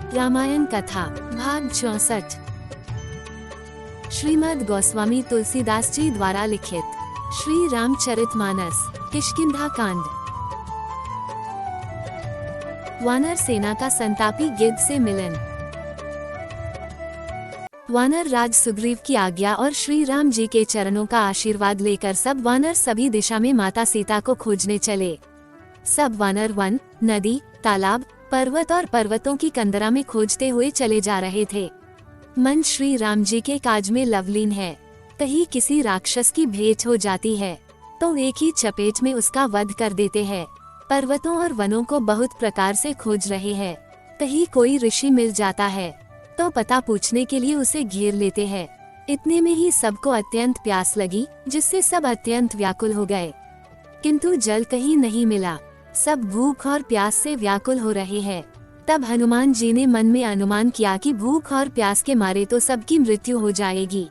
रामायण कथा भाग 64। श्रीमद् गोस्वामी तुलसीदास जी द्वारा लिखित श्री रामचरितमानस किष्किंधा कांड। वानर सेना का संतापी गिद्ध से मिलन। वानर राज सुग्रीव की आज्ञा और श्री राम जी के चरणों का आशीर्वाद लेकर सब वानर सभी दिशा में माता सीता को खोजने चले। सब वानर वन, नदी, तालाब, पर्वत और पर्वतों की कंदरा में खोजते हुए चले जा रहे थे। मन श्री राम जी के काज में लवलीन है। कहीं किसी राक्षस की भेंट हो जाती है तो एक ही चपेट में उसका वध कर देते हैं। पर्वतों और वनों को बहुत प्रकार से खोज रहे हैं। कहीं कोई ऋषि मिल जाता है तो पता पूछने के लिए उसे घेर लेते हैं। इतने में ही सबको अत्यंत प्यास लगी, जिससे सब अत्यंत व्याकुल हो गए, किंतु जल कहीं नहीं मिला। सब भूख और प्यास से व्याकुल हो रहे हैं। तब हनुमान जी ने मन में अनुमान किया कि भूख और प्यास के मारे तो सबकी मृत्यु हो जाएगी।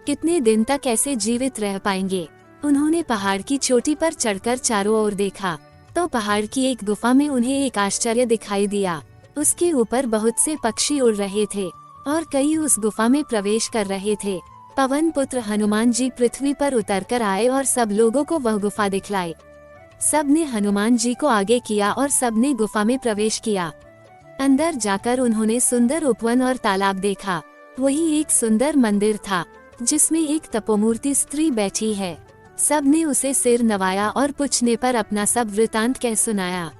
कितने दिन तक ऐसे जीवित रह पाएंगे। उन्होंने पहाड़ की चोटी पर चढ़कर चारों ओर देखा तो पहाड़ की एक गुफा में उन्हें एक आश्चर्य दिखाई दिया। उसके ऊपर बहुत से पक्षी उड़ रहे थे और कई उस गुफा में प्रवेश कर रहे थे। पवन पुत्र हनुमान जी पृथ्वी पर उतरकर आए और सब लोगों को वह गुफा दिखलाई। सब ने हनुमान जी को आगे किया और सब ने गुफा में प्रवेश किया। अंदर जाकर उन्होंने सुंदर उपवन और तालाब देखा। वही एक सुंदर मंदिर था जिसमें एक तपोमूर्ति स्त्री बैठी है। सब ने उसे सिर नवाया और पूछने पर अपना सब वृतांत कह सुनाया।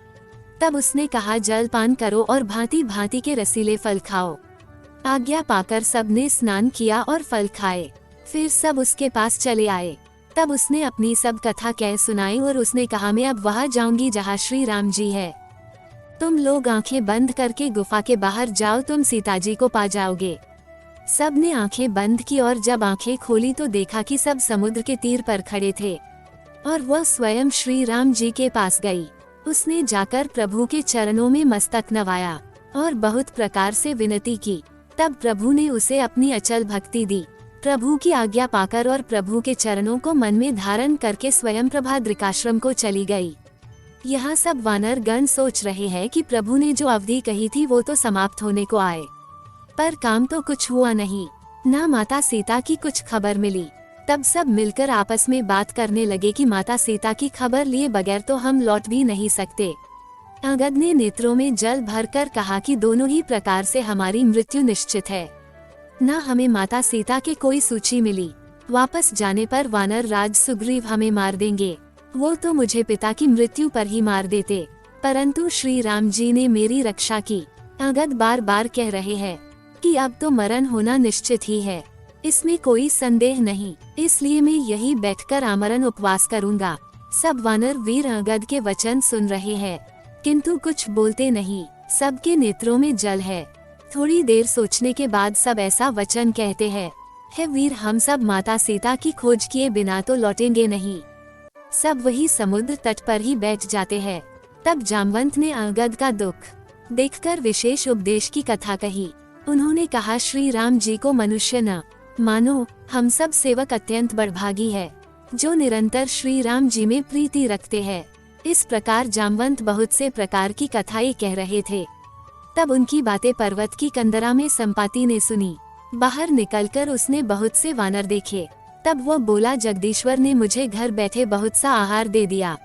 तब उसने कहा, जल पान करो और भांति भांति के रसीले फल खाओ। आज्ञा पाकर सब ने स्नान किया और फल खाए। फिर सब उसके पास चले आए। तब उसने अपनी सब कथा कह सुनाई और उसने कहा, मैं अब वहां जाऊंगी जहां श्री राम जी है। तुम लोग आंखें बंद करके गुफा के बाहर जाओ, तुम सीता जी को पा जाओगे। सब ने आंखें बंद की और जब आंखें खोली तो देखा कि सब समुद्र के तीर पर खड़े थे और वह स्वयं श्री राम जी के पास गई। उसने जाकर प्रभु के चरणों में मस्तक नवाया और बहुत प्रकार से विनती की। तब प्रभु ने उसे अपनी अचल भक्ति दी। प्रभु की आज्ञा पाकर और प्रभु के चरणों को मन में धारण करके स्वयं प्रभाद्रिकाश्रम को चली गई। यहाँ सब वानर गण सोच रहे हैं कि प्रभु ने जो अवधि कही थी वो तो समाप्त होने को आए, पर काम तो कुछ हुआ नहीं। ना माता सीता की कुछ खबर मिली। तब सब मिलकर आपस में बात करने लगे कि माता सीता की खबर लिए बगैर तो हम लौट भी नहीं सकते। अंगद ने नेत्रों में जल भरकर कहा कि दोनों ही प्रकार से हमारी मृत्यु निश्चित है। न हमें माता सीता की कोई सूची मिली। वापस जाने पर वानर राज सुग्रीव हमें मार देंगे। वो तो मुझे पिता की मृत्यु पर ही मार देते, परंतु श्री राम जी ने मेरी रक्षा की। अंगद बार बार कह रहे हैं कि अब तो मरण होना निश्चित ही है, इसमें कोई संदेह नहीं। इसलिए मैं यही बैठकर आमरण उपवास करूंगा। सब वानर वीर अंगद के वचन सुन रहे हैं किंतु कुछ बोलते नहीं। सबके नेत्रों में जल है। थोड़ी देर सोचने के बाद सब ऐसा वचन कहते हैं, हे वीर, हम सब माता सीता की खोज किए बिना तो लौटेंगे नहीं। सब वही समुद्र तट पर ही बैठ जाते हैं। तब जामवंत ने अंगद का दुख देखकर विशेष उपदेश की कथा कही। उन्होंने कहा, श्री राम जी को मनुष्य न मानो, हम सब सेवक अत्यंत बड़भागी है जो निरंतर श्री राम जी में प्रीति रखते हैं। इस प्रकार जामवंत बहुत से प्रकार की कथाएं कह रहे थे। तब उनकी बातें पर्वत की कंदरा में संपाति ने सुनी। बाहर निकलकर उसने बहुत से वानर देखे। तब वो बोला, जगदीश्वर ने मुझे घर बैठे बहुत सा आहार दे दिया।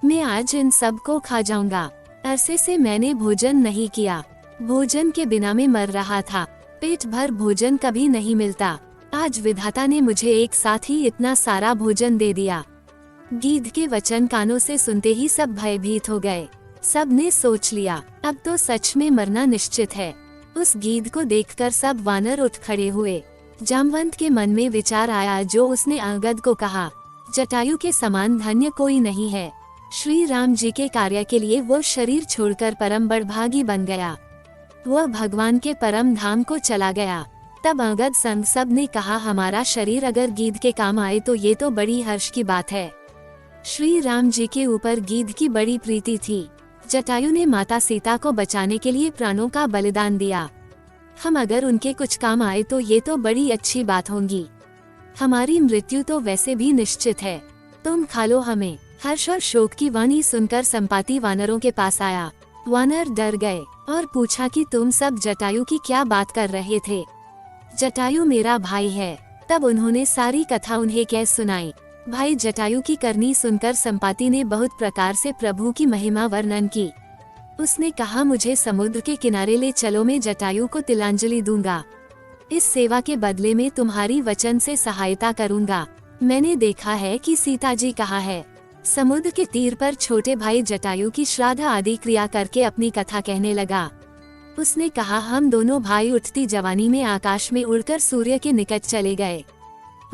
मैं आज इन सब को खा जाऊंगा। अरसे से मैंने भोजन नहीं किया। भोजन के बिना मैं मर रहा था। पेट भर भोजन कभी नहीं मिलता। आज विधाता ने मुझे एक साथ ही इतना सारा भोजन दे दिया। गिद्ध के वचन कानों से सुनते ही सब भयभीत हो गए। सब ने सोच लिया, अब तो सच में मरना निश्चित है। उस गिद्ध को देखकर सब वानर उठ खड़े हुए। जामवंत के मन में विचार आया जो उसने अंगद को कहा, जटायु के समान धन्य कोई नहीं है। श्री राम जी के कार्य के लिए वो शरीर छोड़कर परम बड़भागी बन गया। वह भगवान के परम धाम को चला गया। तब अंगद संग सब ने कहा, हमारा शरीर अगर गिद्ध के काम आए तो ये तो बड़ी हर्ष की बात है। श्री राम जी के ऊपर गिद्ध की बड़ी प्रीति थी। जटायु ने माता सीता को बचाने के लिए प्राणों का बलिदान दिया। हम अगर उनके कुछ काम आए तो ये तो बड़ी अच्छी बात होगी। हमारी मृत्यु तो वैसे भी निश्चित है, तुम खा लो हमें। हर्ष और शोक की वाणी सुनकर संपाति वानरों के पास आया। वानर डर गए। और पूछा कि तुम सब जटायु की क्या बात कर रहे थे। जटायु मेरा भाई है। तब उन्होंने सारी कथा उन्हें कह सुनाई। भाई जटायु की करनी सुनकर संपाति ने बहुत प्रकार से प्रभु की महिमा वर्णन की। उसने कहा, मुझे समुद्र के किनारे ले चलो, मैं जटायु को तिलांजलि दूंगा। इस सेवा के बदले में तुम्हारी वचन से सहायता करूंगा। मैंने देखा है कि सीता जी कहाँ है। समुद्र के तीर पर छोटे भाई जटायु की श्राद्ध आदि क्रिया करके अपनी कथा कहने लगा। उसने कहा, हम दोनों भाई उठती जवानी में आकाश में उड़कर सूर्य के निकट चले गए।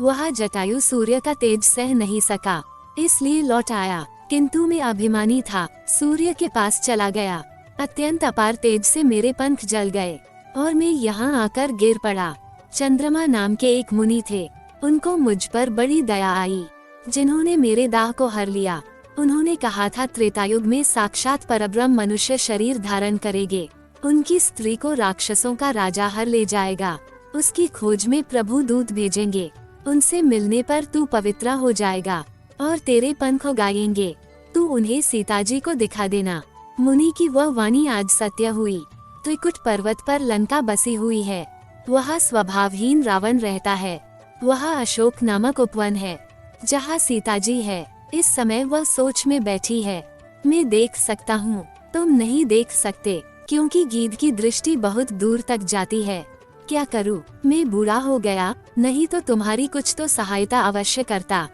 वहाँ जटायु सूर्य का तेज सह नहीं सका, इसलिए लौट आया, किंतु मैं अभिमानी था, सूर्य के पास चला गया। अत्यंत अपार तेज से मेरे पंख जल गए और मैं यहाँ आकर गिर पड़ा। चंद्रमा नाम के एक मुनि थे, उनको मुझ पर बड़ी दया आई, जिन्होंने मेरे दाह को हर लिया। उन्होंने कहा था, त्रेतायुग में साक्षात परब्रह्म मनुष्य शरीर धारण करेंगे, उनकी स्त्री को राक्षसों का राजा हर ले जाएगा, उसकी खोज में प्रभु दूत भेजेंगे, उनसे मिलने पर तू पवित्र हो जाएगा और तेरे पंख उगाएंगे, तू उन्हें सीता जी को दिखा देना। मुनि की वह वाणी आज सत्य हुई। त्रिकुट पर्वत पर लंका बसी हुई है, वहाँ स्वभावहीन रावण रहता है। वहाँ अशोक नामक उपवन है, जहाँ सीता जी है। इस समय वह सोच में बैठी है, मैं देख सकता हूँ, तुम नहीं देख सकते, क्योंकि गीध की दृष्टि बहुत दूर तक जाती है। क्या करूँ, मैं बूढ़ा हो गया, नहीं तो तुम्हारी कुछ तो सहायता अवश्य करता।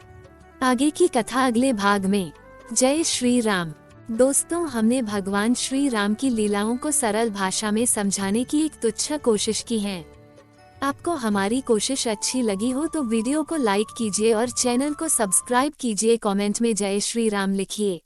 आगे की कथा अगले भाग में। जय श्री राम। दोस्तों, हमने भगवान श्री राम की लीलाओं को सरल भाषा में समझाने की एक तुच्छ कोशिश की है। आपको हमारी कोशिश अच्छी लगी हो तो वीडियो को लाइक कीजिए और चैनल को सब्सक्राइब कीजिए। कमेंट में जय श्री राम लिखिए।